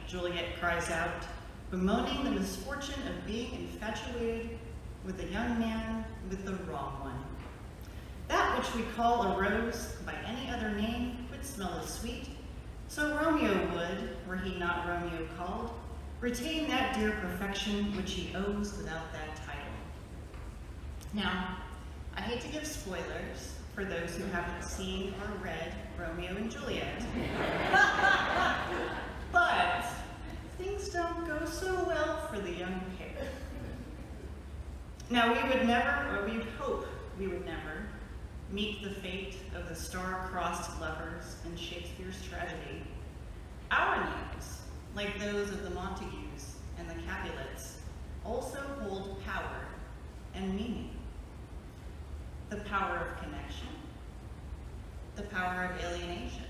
Juliet cries out, bemoaning the misfortune of being infatuated with a young man with the wrong one. That which we call a rose by any other name would smell as sweet, so Romeo would, were he not Romeo called, retain that dear perfection which he owes without that title. Now, I hate to give spoilers for those who haven't seen or read Romeo and Juliet, but things don't go so well for the young pair. Now, we would never, or we would hope we would never, meet the fate of the star-crossed lovers in Shakespeare's tragedy. Our names, like those of the Montagues and the Capulets, also hold power and meaning. The power of connection, the power of alienation.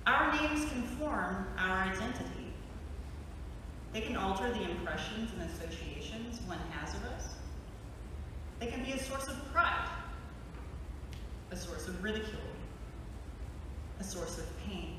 Our names can form our identity. They can alter the impressions and associations one has of us. They can be a source of pride, a source of ridicule, a source of pain.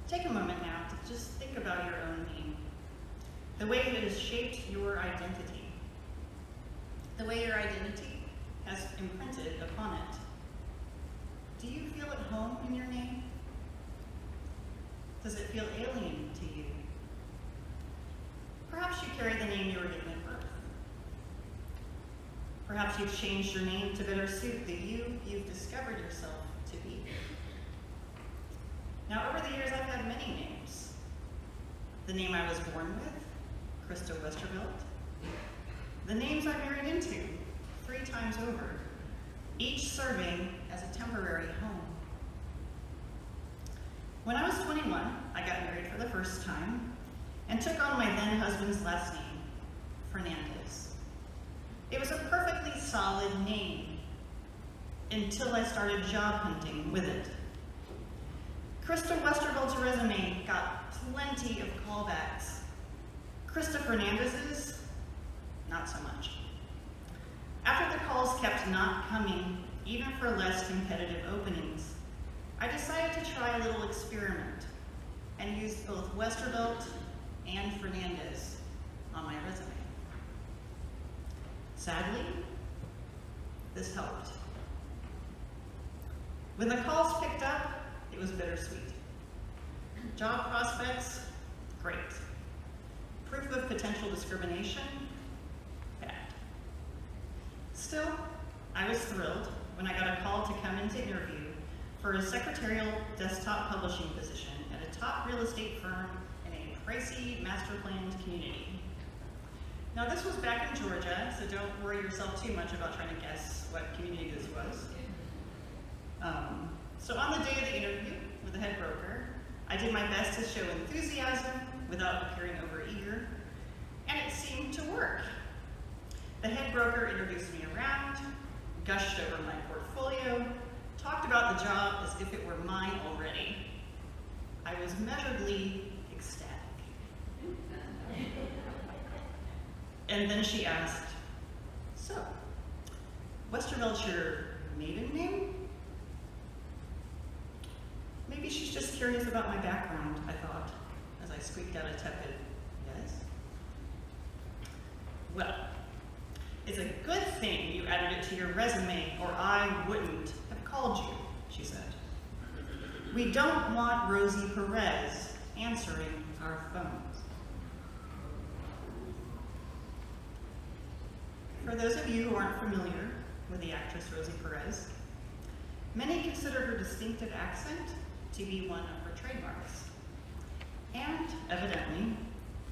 Take a moment now to just think about your own name, the way it has shaped your identity, the way your identity has imprinted upon it. Do you feel at home in your name? Does it feel alien to you? Perhaps you carry the name you were given at birth. Perhaps you've changed your name to better suit the you've discovered yourself to be. Now, over the years, I've had many names. The name I was born with, Krista Westervelt. The names I married into, 3 times over, each serving as a temporary home. When I was 21, I got married for the first time and took on my then husband's last name, Fernandez. It was a perfectly solid name until I started job hunting with it. Krista Westervelt's resume got plenty of callbacks. Krista Fernandez's, not so much. After the calls kept not coming, even for less competitive openings, I decided to try a little experiment and used both Westervelt and Fernandez on my resume. Sadly, this helped. When the calls picked up, it was bittersweet. Job prospects, great. Proof of potential discrimination, bad. Still, I was thrilled when I got a call to come in to interview for a secretarial desktop publishing position at a top real estate firm in a pricey master-planned community. Now, this was back in Georgia, so don't worry yourself too much about trying to guess what community this was. So on the day of the interview with the head broker, I did my best to show enthusiasm without appearing overeager, and it seemed to work. The head broker introduced me around, gushed over my portfolio, talked about the job as if it were mine already. I was measurably ecstatic. And then she asked, "So, Westervelt's your maiden name?" Maybe she's just curious about my background, I thought, as I squeaked out a tepid, "Yes." "Well, it's a good thing you added it to your resume, or I wouldn't have called you," she said. "We don't want Rosie Perez answering our phones." For those of you who aren't familiar with the actress Rosie Perez, many consider her distinctive accent to be one of her trademarks. And, evidently,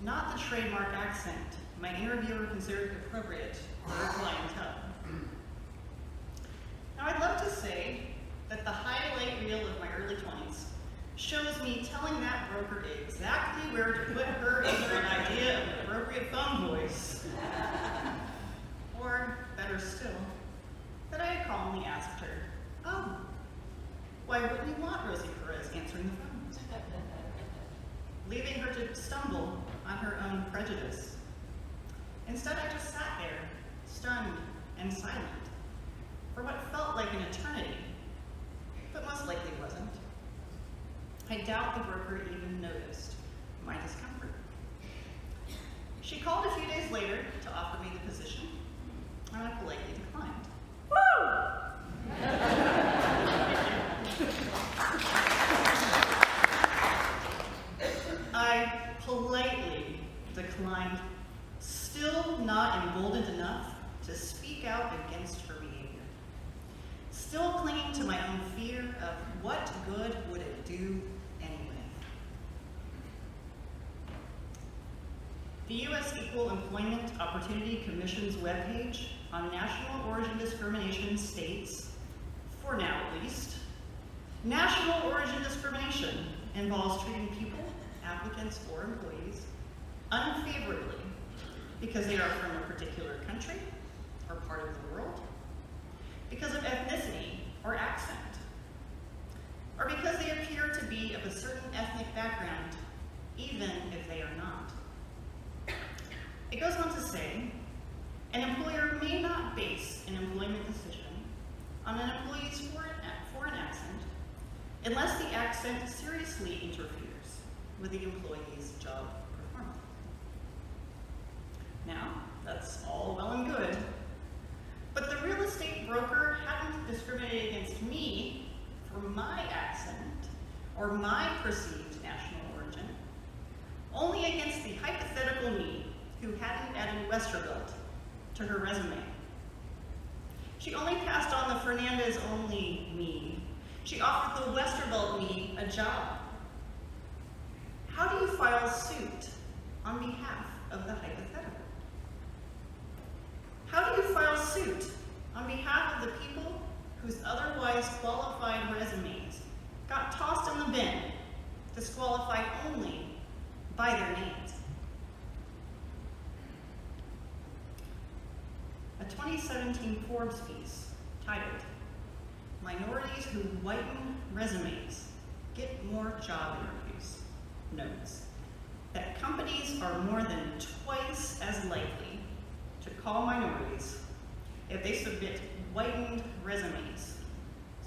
not the trademark accent my interviewer considered appropriate for her clientele. Now, I'd love to say that the highlight reel of my early 20s shows me telling that broker exactly where to put her into an idea of an appropriate phone voice. Or, better still, that I had calmly asked her, "Oh, why wouldn't you want Rosie Perez answering the phones?" Leaving her to stumble on her own prejudice. Instead, I just sat there, stunned and silent, for what felt like an eternity, but most likely wasn't. I doubt the broker even noticed my discomfort. She called a few days later to offer me the position, and I politely declined. I politely declined, still not emboldened enough to speak out against her behavior, still clinging to my own fear of what good would it do anyway. The U.S. Equal Employment Opportunity Commission's webpage on national origin discrimination states, for now at least, national origin discrimination involves treating people, applicants or employees, unfavorably because they are from a particular country or part of the world, because of ethnicity or accent, or because they appear to be of a certain ethnic background, even if they are not. It goes on to say, an employer may not base an employment decision on an employee's foreign accent unless the accent seriously interferes with the employee's job performance. Now, that's all well and good, but the real estate broker hadn't discriminated against me for my accent or my perceived national origin, only against the hypothetical me who hadn't added Westervelt to her resume. She only passed on the Fernandez-only me. She offered the Westervelt me a job. How do you file suit on behalf of the hypothetical? How do you file suit on behalf of the people whose otherwise qualified resumes got tossed in the bin, disqualified only by their names? A 2017 Forbes piece titled, "Minorities Who Whiten Resumes Get More Job Interviews" notes that companies are more than twice as likely to call minorities if they submit whitened resumes,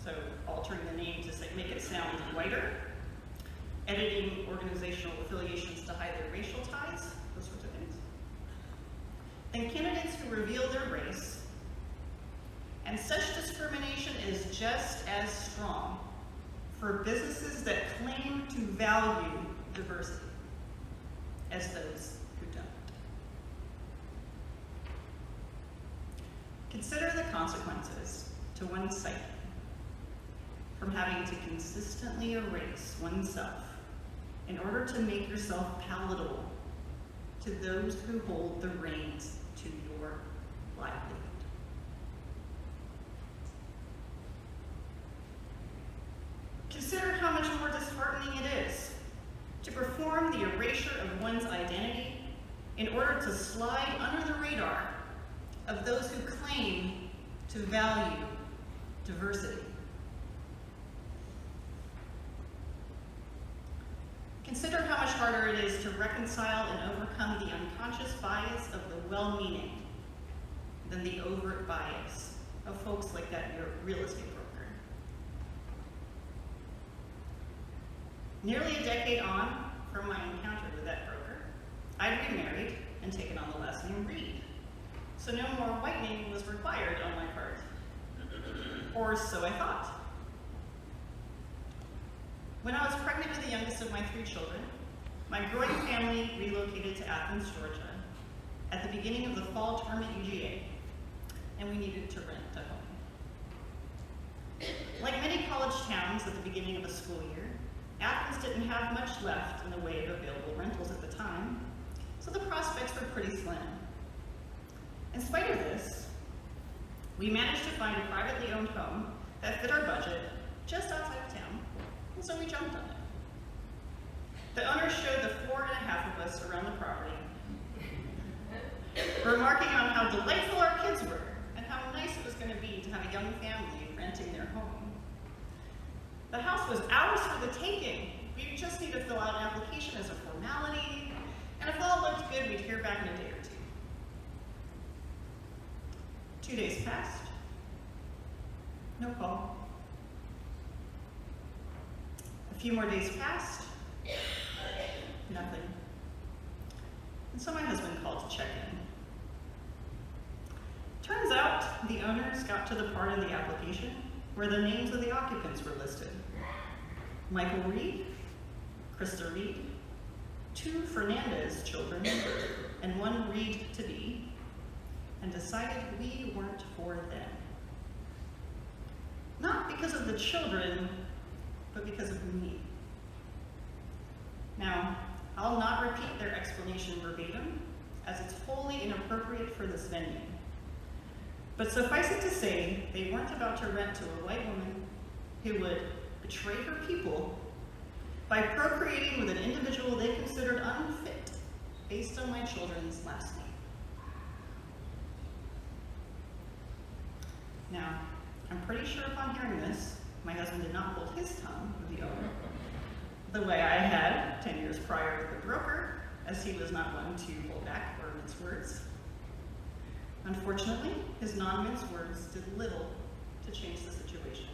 so altering the name to make it sound whiter, editing organizational affiliations to hide their racial ties, those sorts of things, than candidates who reveal their race. And such discrimination is just as strong for businesses that claim to value diversity as those who don't. Consider the consequences to one's psyche from having to consistently erase oneself in order to make yourself palatable to those who hold the reins to your livelihood. Consider how much more disheartening it is to perform the erasure of one's identity in order to slide under the radar of those who claim to value diversity. Consider how much harder it is to reconcile and overcome the unconscious bias of the well-meaning than the overt bias of folks like that real estate broker. Nearly a decade on from my encounter with that broker, I'd remarried and taken on the last name Reed, so no more whitening was required on my part, or so I thought. When I was pregnant with the youngest of my 3 children, my growing family relocated to Athens, Georgia, at the beginning of the fall term at UGA, and we needed to rent a home. Like many college towns at the beginning of a school year, Athens didn't have much left in the way of available rentals at the time, so the prospects were pretty slim. In spite of this, we managed to find a privately owned home that fit our budget just outside of town, and so we jumped on it. The owner showed the 4.5 of us around the property, remarking on how delightful our kids were and how nice it was going to be to have a young family renting their home. The house was ours for the taking. We just need to fill out an application as a formality, and if all looked good, we'd hear back in a day or 2. 2 days passed. No call. A few more days passed, nothing. And so my husband called to check in. Turns out the owners got to the part of the application where the names of the occupants were listed. Michael Reed, Krista Reed, 2 Fernandez children, and 1 Reed to be, and decided we weren't for them. Not because of the children, but because of me. Now, I'll not repeat their explanation verbatim, as it's wholly inappropriate for this venue. But suffice it to say, they weren't about to rent to a white woman who would betray her people by procreating with an individual they considered unfit based on my children's last name. Now, I'm pretty sure upon hearing this, my husband did not hold his tongue with the owner the way I had 10 years prior with the broker, as he was not one to hold back or mince words. Unfortunately, his non-minced words did little to change the situation.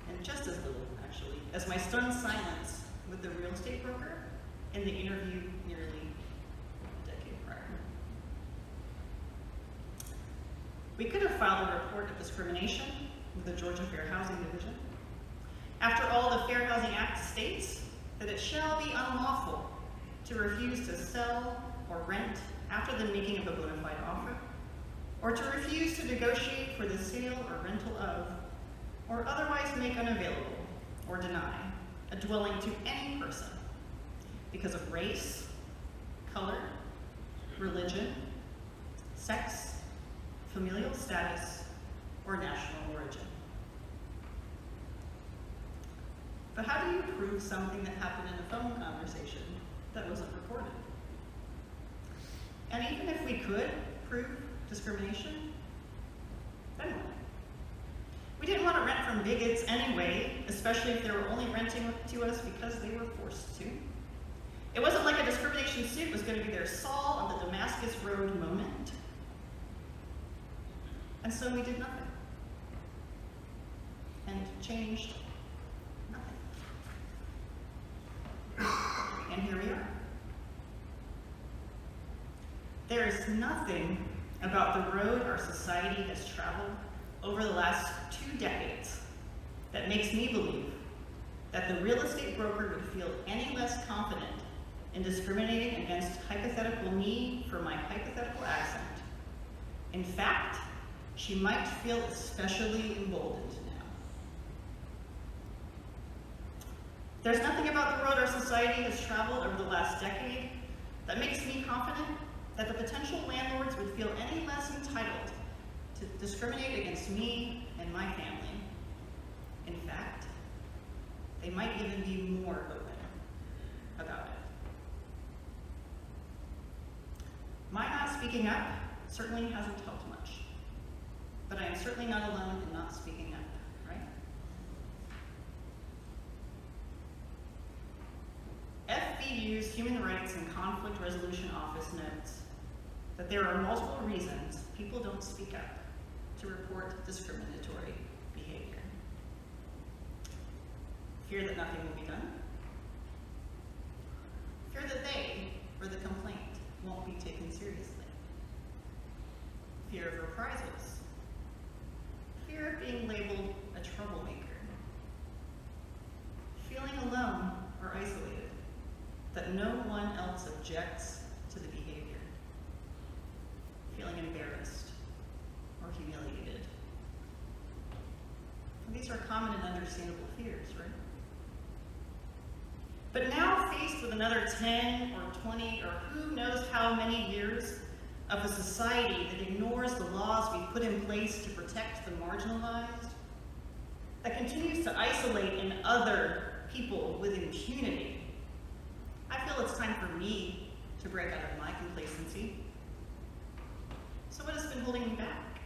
And just as little, actually, as my stunned silence with the real estate broker in the interview nearly a decade prior. We could have filed a report of discrimination with the Georgia Fair Housing Division. After all, the Fair Housing Act states that it shall be unlawful to refuse to sell or rent after the making of a bona fide offer, or to refuse to negotiate for the sale or rental of, or otherwise make unavailable or deny a dwelling to any person because of race, color, religion, sex, familial status, or national origin. But how do you prove something that happened in a phone conversation that wasn't recorded? And even if we could prove discrimination, then what? We didn't want to rent from bigots anyway, especially if they were only renting to us because they were forced to. It wasn't like a discrimination suit was going to be their Saul on the Damascus Road moment. And so we did nothing. And changed nothing. And here we are. There is nothing about the road our society has traveled over the last 2 decades that makes me believe that the real estate broker would feel any less confident in discriminating against hypothetical me for my hypothetical accent. In fact, she might feel especially emboldened now. There's nothing about the road our society has traveled over the last decade that makes me confident that the potential landlords would feel any less entitled to discriminate against me and my family. In fact, they might even be more open about it. My not speaking up certainly hasn't helped much, but I am certainly not alone in not speaking up, right? FVU's Human Rights and Conflict Resolution Office notes that there are multiple reasons people don't speak up to report discriminatory behavior. Fear that nothing will be done. Fear that they, or the complaint, won't be taken seriously. Fear of reprisals. Fear of being labeled a troublemaker. Feeling alone or isolated, that no one else objects to the behavior. Feeling embarrassed or humiliated. These are common and understandable fears, right? But now faced with another 10 or 20 or who knows how many years of a society that ignores the laws we've put in place to protect the marginalized, that continues to isolate and other people with impunity, I feel it's time for me to break out of my complacency. So what has been holding me back?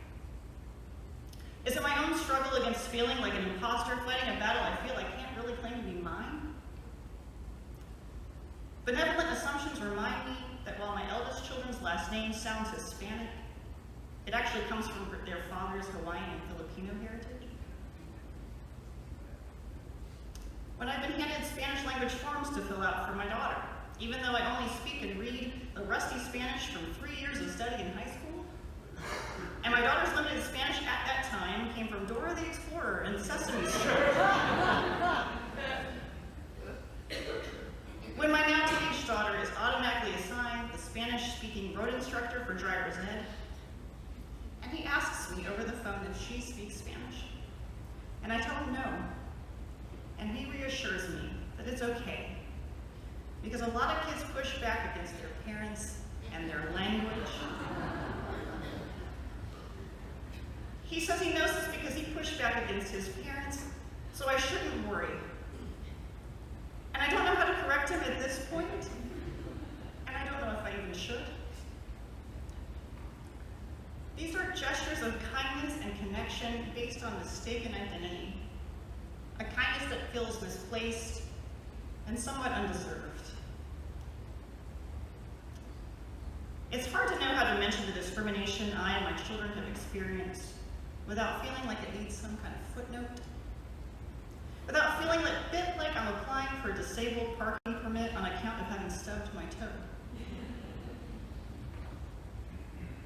Is it my own struggle against feeling like an imposter fighting a battle I feel I can't really claim to be mine? Benevolent assumptions remind me that while my eldest children's last name sounds Hispanic, it actually comes from their father's Hawaiian and Filipino heritage. when I've been handed Spanish language forms to fill out for my daughter, even though I only speak and read the rusty Spanish from 3 years of study in high school. And my daughter's limited Spanish at that time came from Dora the Explorer and Sesame Street. When my now teenage daughter is automatically assigned the Spanish-speaking road instructor for driver's ed, and he asks me over the phone if she speaks Spanish, and I tell him no, and he reassures me that it's okay, because a lot of kids push back against their parents and their language. He says he knows this because he pushed back against his parents, so I shouldn't worry. And I don't know how to correct him at this point, and I don't know if I even should. These are gestures of kindness and connection based on mistaken identity, a kindness that feels misplaced and somewhat undeserved. It's hard to know how to mention the discrimination I and my children have experienced without feeling like it needs some kind of footnote, without feeling a bit like I'm applying for a disabled parking permit on account of having stubbed my toe.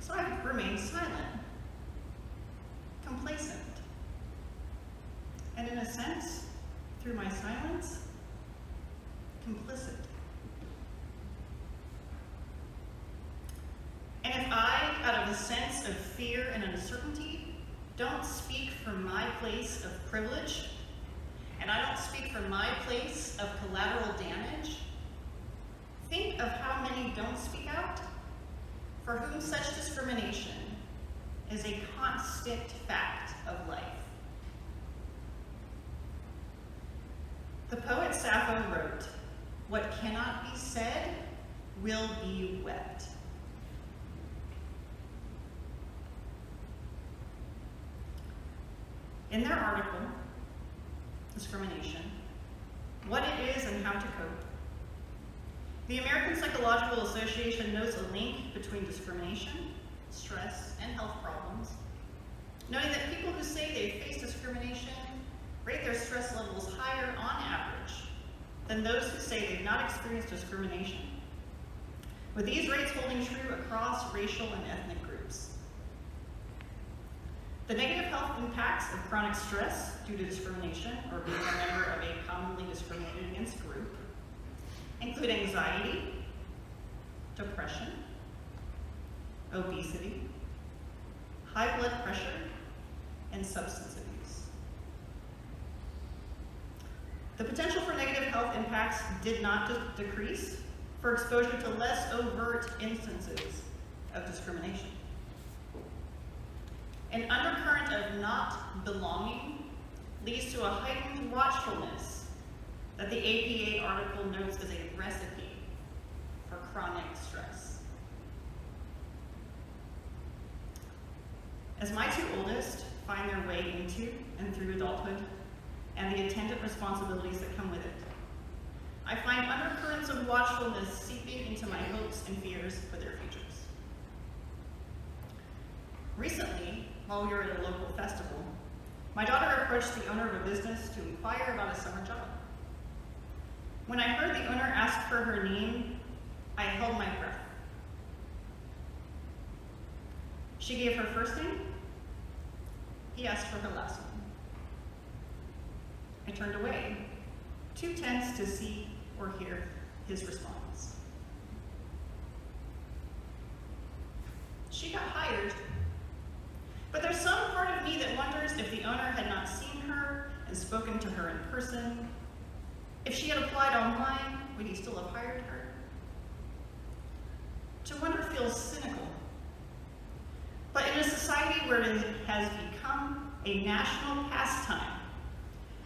So I've remained silent, complacent, and in a sense, through my silence, complicit. And if I, out of a sense of fear and uncertainty, don't speak from my place of privilege, and I don't speak from my place of collateral damage, think of how many don't speak out, for whom such discrimination is a constant fact of life. The poet Sappho wrote, "What cannot be said will be wept." In their article, Discrimination, What It Is and How to Cope, the American Psychological Association notes a link between discrimination, stress, and health problems, noting that people who say they face discrimination rate their stress levels higher on average than those who say they've not experienced discrimination, with these rates holding true across racial and ethnic groups. The negative health impacts of chronic stress due to discrimination or being a member of a commonly discriminated against group include anxiety, depression, obesity, high blood pressure, and substance abuse. The potential for negative health impacts did not decrease for exposure to less overt instances of discrimination. An undercurrent of not belonging leads to a heightened watchfulness that the APA article notes as a recipe for chronic stress. As my two oldest find their way into and through adulthood and the attendant responsibilities that come with it, I find undercurrents of watchfulness seeping into my hopes and fears for their futures. Recently, while we were at a local festival, my daughter approached the owner of a business to inquire about a summer job. When I heard the owner ask for her name, I held my breath. She gave her first name. He asked for her last name. I turned away, too tense to see or hear his response. She got hired, but there's some part of me that wonders if the owner had not seen her and spoken to her in person. If she had applied online, would he still have hired her? To wonder feels cynical. But in a society where it has become a national pastime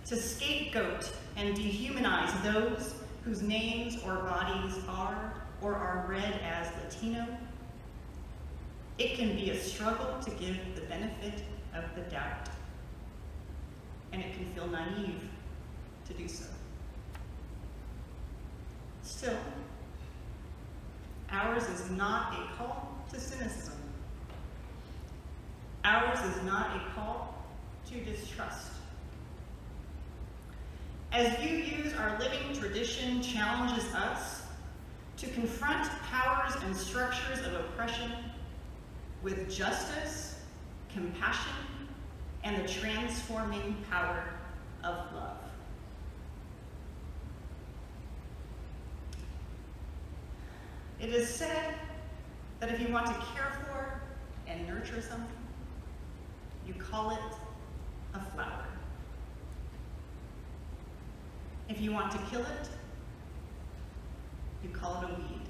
to scapegoat and dehumanize those whose names or bodies are or are read as Latino, it can be a struggle to give the benefit of the doubt. And it can feel naive to do so. Still, ours is not a call to cynicism. Ours is not a call to distrust. as View U's Our Living Tradition challenges us to confront powers and structures of oppression with justice, compassion, and the transforming power of love. It is said that if you want to care for and nurture something, you call it a flower. If you want to kill it, you call it a weed.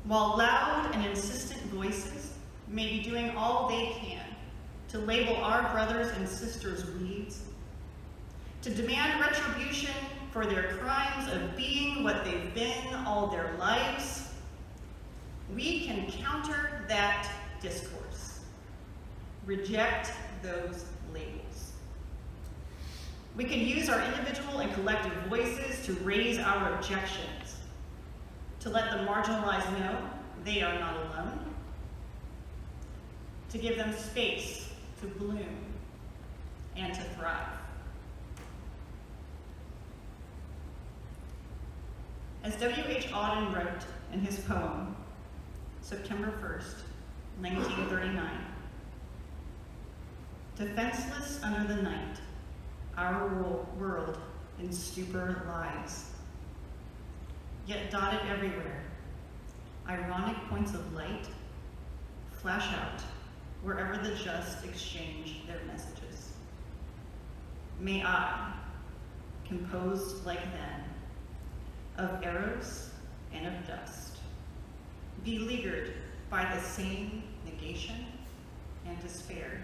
While loud and insistent voices may be doing all they can to label our brothers and sisters weeds, to demand retribution for their crimes of being what they've been all their lives, we can counter that discourse, reject those labels. We can use our individual and collective voices to raise our objections, to let the marginalized know they are not alone, to give them space to bloom and to thrive. As W.H. Auden wrote in his poem, September 1st, 1939, defenseless under the night, our world in stupor lies, yet dotted everywhere, ironic points of light flash out wherever the just exchange their messages. May I, composed like then, of arrows and of dust, be leaguered by the same negation and despair,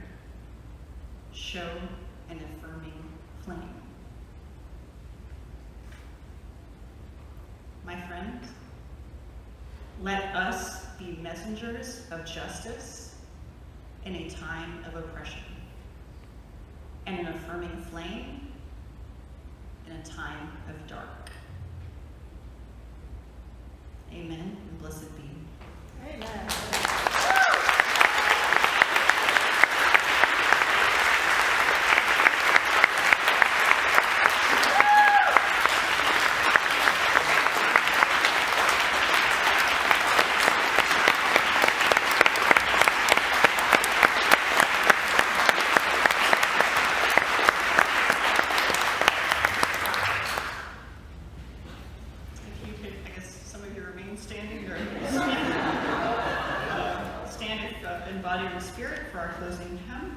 show an affirming flame. My friends, let us be messengers of justice in a time of oppression, and an affirming flame in a time of dark. Amen and blessed be. Amen. If you could, I guess some of you remain standing or stand if embodied in spirit for our closing hymn.